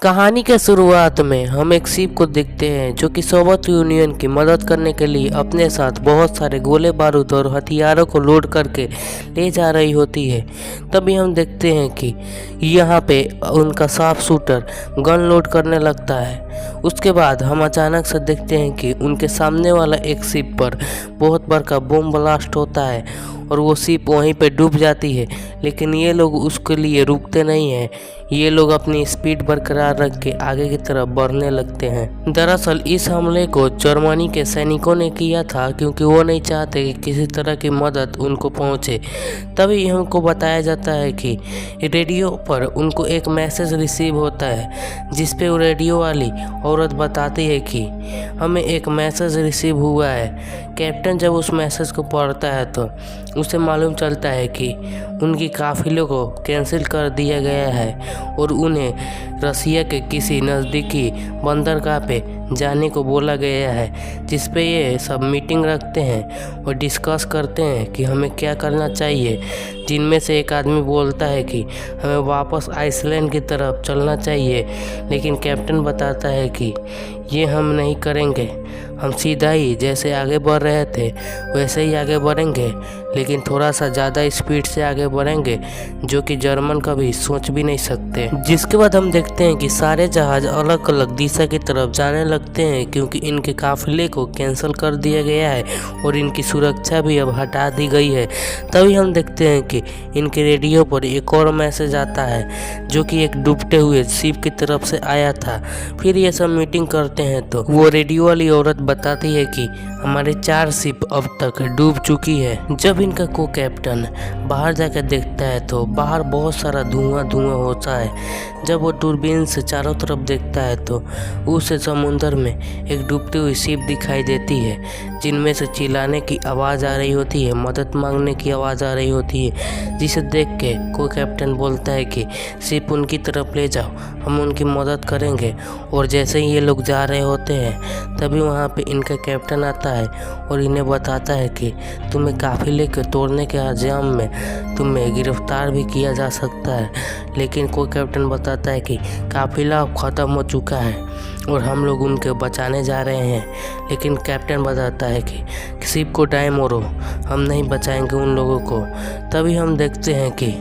कहानी के शुरुआत में हम एक शिप को देखते हैं जो कि सोवियत यूनियन की मदद करने के लिए अपने साथ बहुत सारे गोले बारूद और हथियारों को लोड करके ले जा रही होती है। तभी हम देखते हैं कि यहाँ पे उनका शार्प शूटर गन लोड करने लगता है। उसके बाद हम अचानक से देखते हैं कि उनके सामने वाला एक शिप पर बहुत बड़ा बम ब्लास्ट होता है और वो शिप वहीं पे डूब जाती है। लेकिन ये लोग उसके लिए रुकते नहीं हैं, ये लोग अपनी स्पीड बरकरार रख के आगे की तरफ बढ़ने लगते हैं। दरअसल इस हमले को जर्मनी के सैनिकों ने किया था क्योंकि वो नहीं चाहते कि किसी तरह की मदद उनको पहुंचे। तभी हमको बताया जाता है कि रेडियो पर उनको एक मैसेज रिसीव होता है जिस पे वो रेडियो वाली औरत बताती है कि हमें एक मैसेज रिसीव हुआ है। कैप्टन जब उस मैसेज को पढ़ता है तो उसे मालूम चलता है कि उनकी काफिले को कैंसिल कर दिया गया है और उन्हें रसिया के किसी नज़दीकी बंदरगाह पे जाने को बोला गया है, जिस पे ये सब मीटिंग रखते हैं और डिस्कस करते हैं कि हमें क्या करना चाहिए। जिनमें से एक आदमी बोलता है कि हमें वापस आइसलैंड की तरफ चलना चाहिए, लेकिन कैप्टन बताता है कि ये हम नहीं करेंगे, हम सीधा ही जैसे आगे बढ़ रहे थे वैसे ही आगे बढ़ेंगे, लेकिन थोड़ा सा ज़्यादा स्पीड से आगे बढ़ेंगे जो कि जर्मन कभी सोच भी नहीं सकते। जिसके बाद हम देखते हैं कि सारे जहाज़ अलग अलग दिशा की तरफ जाने लगते हैं क्योंकि इनके काफिले को कैंसिल कर दिया गया है और इनकी सुरक्षा भी अब हटा दी गई है। तभी हम देखते हैं कि इनके रेडियो पर एक और मैसेज आता है जो कि एक डूबते हुए शिप की तरफ से आया था। फिर ये सब मीटिंग करते हैं तो वो रेडियो वाली औरत बताती है कि हमारे 4 शिप अब तक डूब चुकी है। जब इनका को कैप्टन बाहर जाकर देखता है तो बाहर बहुत सारा धुआं होता है। जब वो दूरबीन से चारों तरफ देखता है तो उसे समुंदर में एक डूबती हुई शिप दिखाई देती है, जिनमें से चिल्लाने की आवाज़ आ रही होती है, मदद मांगने की आवाज़ आ रही होती है। जिसे देख के को कैप्टन बोलता है कि शिप उनकी तरफ ले जाओ, हम उनकी मदद करेंगे। और जैसे ही ये लोग जा रहे होते हैं तभी वहाँ पे इनका कैप्टन आता है और इन्हें बताता है कि तुम्हें काफिले के तोड़ने के इल्जाम में तुम्हें गिरफ्तार भी किया जा सकता है। लेकिन कोई कैप्टन बताता है कि काफिला अब ख़त्म हो चुका है और हम लोग उनके बचाने जा रहे हैं। लेकिन कैप्टन बताता है कि शिप को टाइम और हम नहीं बचाएंगे उन लोगों को। तभी हम देखते हैं कि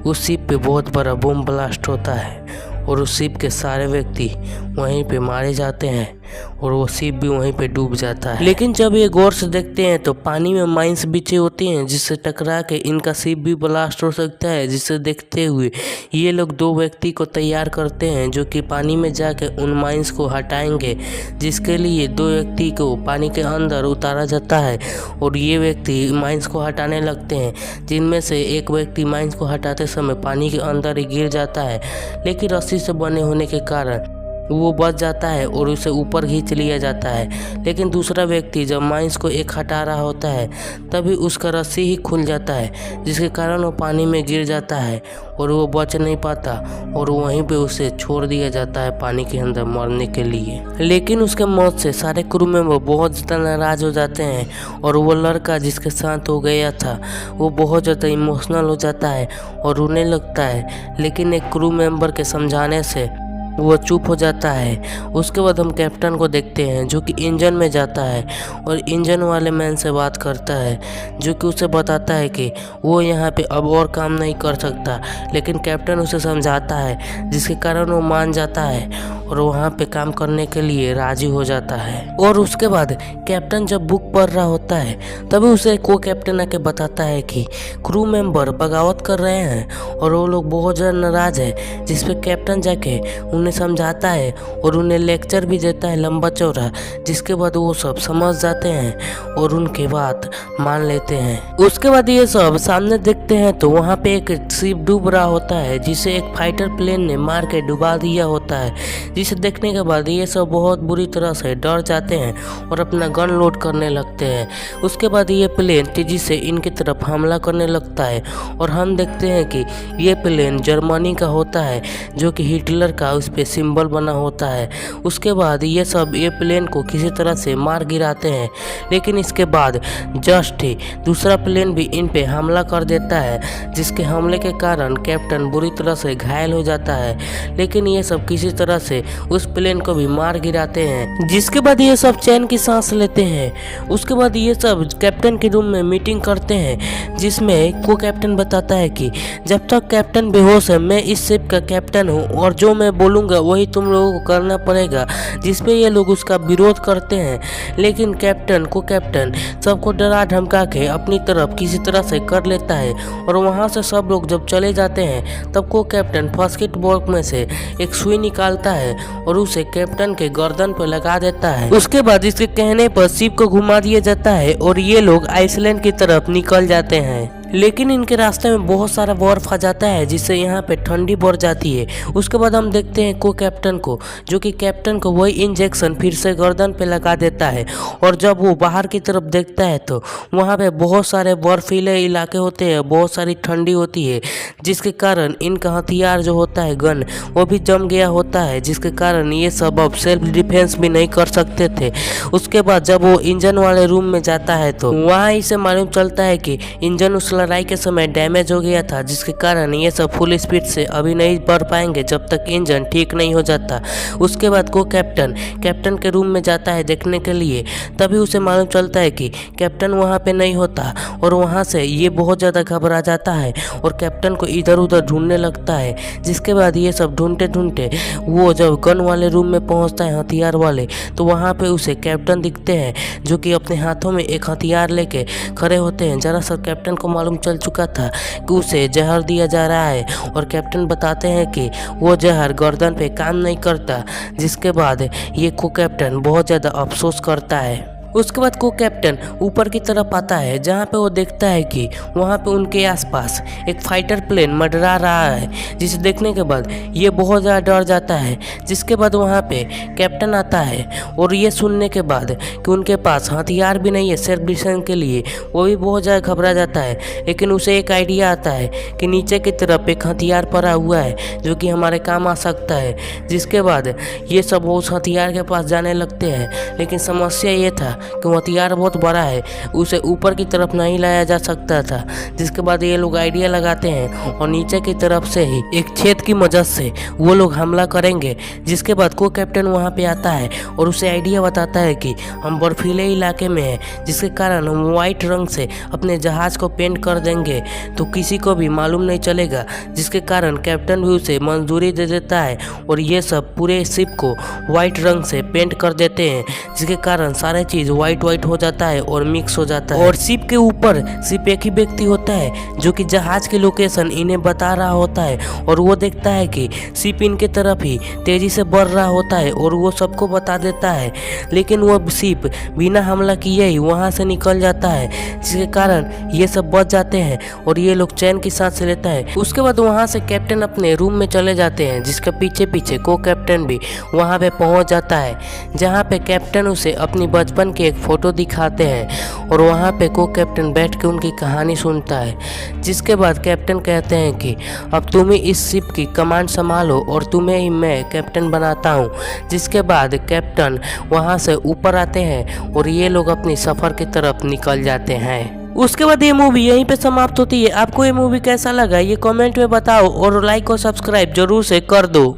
उस शिप पे बहुत बड़ा बम ब्लास्ट होता है और उस शिप के सारे व्यक्ति वहीं पे मारे जाते हैं और वो शिप भी वहीं पे डूब जाता है। लेकिन जब ये गौर से देखते हैं तो पानी में माइंस बिछे होते हैं जिससे टकरा के इनका शिप भी ब्लास्ट हो सकता है। जिसे देखते हुए ये लोग 2 व्यक्ति को तैयार करते हैं जो कि पानी में जाके उन माइंस को हटाएंगे, जिसके लिए 2 व्यक्ति को पानी के अंदर उतारा जाता है और ये व्यक्ति माइंस को हटाने लगते हैं, जिनमें से एक व्यक्ति माइंस को हटाते समय पानी के अंदर ही गिर जाता है। लेकिन रस्सी से बने होने के कारण वो बच जाता है और उसे ऊपर खींच लिया जाता है। लेकिन दूसरा व्यक्ति जब माइंस को एक हटा रहा होता है तभी उसका रस्सी ही खुल जाता है, जिसके कारण वो पानी में गिर जाता है और वो बच नहीं पाता और वहीं पे उसे छोड़ दिया जाता है पानी के अंदर मरने के लिए। लेकिन उसके मौत से सारे क्रू मेंबर बहुत ज़्यादा नाराज़ हो जाते हैं और वो लड़का जिसके साथ हो गया था वो बहुत ज़्यादा इमोशनल हो जाता है और रोने लगता है। लेकिन एक क्रू मेंबर के समझाने से वो चुप हो जाता है। उसके बाद हम कैप्टन को देखते हैं जो कि इंजन में जाता है और इंजन वाले मैन से बात करता है जो कि उसे बताता है कि वो यहाँ पे अब और काम नहीं कर सकता। लेकिन कैप्टन उसे समझाता है जिसके कारण वो मान जाता है और वहाँ पे काम करने के लिए राजी हो जाता है। और उसके बाद कैप्टन जब बुक पढ़ रहा होता है तभी उसे को कैप्टन आके बताता है कि क्रू मेंबर बगावत कर रहे हैं और वो लोग बहुत ज़्यादा नाराज है। जिस पे कैप्टन जाके उन्हें समझाता है और उन्हें लेक्चर भी देता है लंबा चौड़ा, जिसके बाद वो सब समझ जाते हैं और उनकी बात मान लेते हैं। उसके बाद ये सब सामने देखते हैं तो वहाँ पे एक शिप डूब रहा होता है जिसे एक फाइटर प्लेन ने मार के डुबा दिया होता है। जिसे देखने के बाद ये सब बहुत बुरी तरह से डर जाते हैं और अपना गन लोड करने लगते हैं। उसके बाद ये प्लेन तेजी से इनकी तरफ हमला करने लगता है और हम देखते हैं कि ये प्लेन जर्मनी का होता है, जो कि हिटलर का उस पर सिंबल बना होता है। उसके बाद ये सब ये प्लेन को किसी तरह से मार गिराते हैं, लेकिन इसके बाद जस्ट ही दूसरा प्लेन भी इन पे हमला कर देता है, जिसके हमले के कारण कैप्टन बुरी तरह से घायल हो जाता है। लेकिन ये सब किसी तरह से उस प्लेन को भी मार गिराते हैं, जिसके बाद ये सब चैन की सांस लेते हैं। उसके बाद ये सब कैप्टन के रूम में मीटिंग करते हैं, जिसमें को कैप्टन बताता है कि जब तक कैप्टन बेहोश है मैं इस शिप का कैप्टन हूँ और जो मैं बोलूँगा वही तुम लोगों को करना पड़ेगा, जिसपे ये लोग उसका विरोध करते हैं। लेकिन कैप्टन सबको डरा धमका के अपनी तरफ किसी तरह से कर लेता है और वहाँ से सब लोग जब चले जाते हैं तब को कैप्टन फर्स्ट बॉक्स में से एक सुई निकालता है और उसे कैप्टन के गर्दन पर लगा देता है। उसके बाद इसके कहने पर शिप को घुमा दिया जाता है और ये लोग आइसलैंड की तरफ निकल जाते हैं। लेकिन इनके रास्ते में बहुत सारा बर्फ आ जाता है, जिससे यहाँ पे ठंडी बढ़ जाती है। उसके बाद हम देखते हैं को कैप्टन को, जो कि कैप्टन को वही इंजेक्शन फिर से गर्दन पे लगा देता है और जब वो बाहर की तरफ देखता है तो वहाँ पे बहुत सारे बर्फीले इलाके होते हैं, बहुत सारी ठंडी होती है, जिसके कारण इनका हथियार जो होता है गन वो भी जम गया होता है, जिसके कारण ये सब अब सेल्फ डिफेंस भी नहीं कर सकते थे। उसके बाद जब वो इंजन वाले रूम में जाता है तो वहाँ इसे मालूम चलता है कि इंजन उस लड़ाई के समय डैमेज हो गया था, जिसके कारण ये सब फुल स्पीड से अभी नहीं बढ़ पाएंगे जब तक इंजन ठीक नहीं हो जाता। उसके बाद को कैप्टन के रूम में जाता है देखने के लिए, तभी उसे मालूम चलता है कि कैप्टन वहाँ पे नहीं होता और वहाँ से ये बहुत ज़्यादा घबरा जाता है और कैप्टन को इधर उधर ढूंढने लगता है। जिसके बाद ये सब ढूंढते ढूंढते वो जब गन वाले रूम में पहुँचता है, हथियार वाले, तो वहाँ पे उसे कैप्टन दिखते हैं, जो कि अपने हाथों में एक हथियार लेके खड़े होते हैं। दरअसल कैप्टन को मालूम चल चुका था कि उसे जहर दिया जा रहा है और कैप्टन बताते हैं कि वो जहर गर्दन पे काम नहीं करता, जिसके बाद ये को कैप्टन बहुत ज़्यादा अफसोस करता है। उसके बाद को कैप्टन ऊपर की तरफ आता है, जहाँ पे वो देखता है कि वहाँ पे उनके आसपास एक फाइटर प्लेन मंडरा रहा है, जिसे देखने के बाद ये बहुत ज़्यादा डर जाता है। जिसके बाद वहाँ पे कैप्टन आता है और ये सुनने के बाद कि उनके पास हथियार भी नहीं है सेल्फ डिफेंस के लिए, वो भी बहुत ज़्यादा घबरा जाता है। लेकिन उसे एक आइडिया आता है कि नीचे की तरफ एक हथियार पड़ा हुआ है जो कि हमारे काम आ सकता है। जिसके बाद ये सब उस हथियार के पास जाने लगते हैं, लेकिन समस्या ये था कि वो हथियार बहुत बड़ा है, उसे ऊपर की तरफ नहीं लाया जा सकता था। जिसके बाद ये लोग आइडिया लगाते हैं और नीचे की तरफ से ही एक छेद की मदद से वो लोग हमला करेंगे। जिसके बाद को कैप्टन वहाँ पे आता है और उसे आइडिया बताता है कि हम बर्फीले इलाके में हैं, जिसके कारण हम वाइट रंग से अपने जहाज को पेंट कर देंगे तो किसी को भी मालूम नहीं चलेगा। जिसके कारण कैप्टन भी उसे मंजूरी दे देता है और ये सब पूरे शिप को वाइट रंग से पेंट कर देते हैं, जिसके कारण सारे चीज़ वाइट हो जाता है और मिक्स हो जाता है। और शिप के ऊपर सिर्फ एक ही व्यक्ति होता है जो कि जहाज की लोकेशन इन्हें बता रहा होता है और वो देखता है कि शिप इनके तरफ ही तेजी से बढ़ रहा होता है और वो सबको बता देता है। लेकिन वो शिप बिना हमला किए ही वहाँ से निकल जाता है, जिसके कारण ये सब बच जाते हैं और ये लोग चैन की सांस लेता है। उसके बाद वहाँ से कैप्टन अपने रूम में चले जाते हैं, जिसके पीछे पीछे को कैप्टन भी वहाँ पे पहुँच जाता है, जहाँ पे कैप्टन उसे अपनी बचपन की एक फोटो दिखाते हैं और वहाँ पे को कैप्टन बैठ के उनकी कहानी सुनता है। जिसके बाद कैप्टन कहते हैं कि अब तुम ही इस शिप की कमांड संभालो और तुम्हें ही मैं कैप्टन बनाता हूँ। जिसके बाद कैप्टन वहाँ से ऊपर आते हैं और ये लोग अपनी सफ़र की तरफ निकल जाते हैं। उसके बाद ये मूवी यहीं पे समाप्त होती है। आपको ये मूवी कैसा लगा ये कमेंट में बताओ और लाइक और सब्सक्राइब जरूर से कर दो।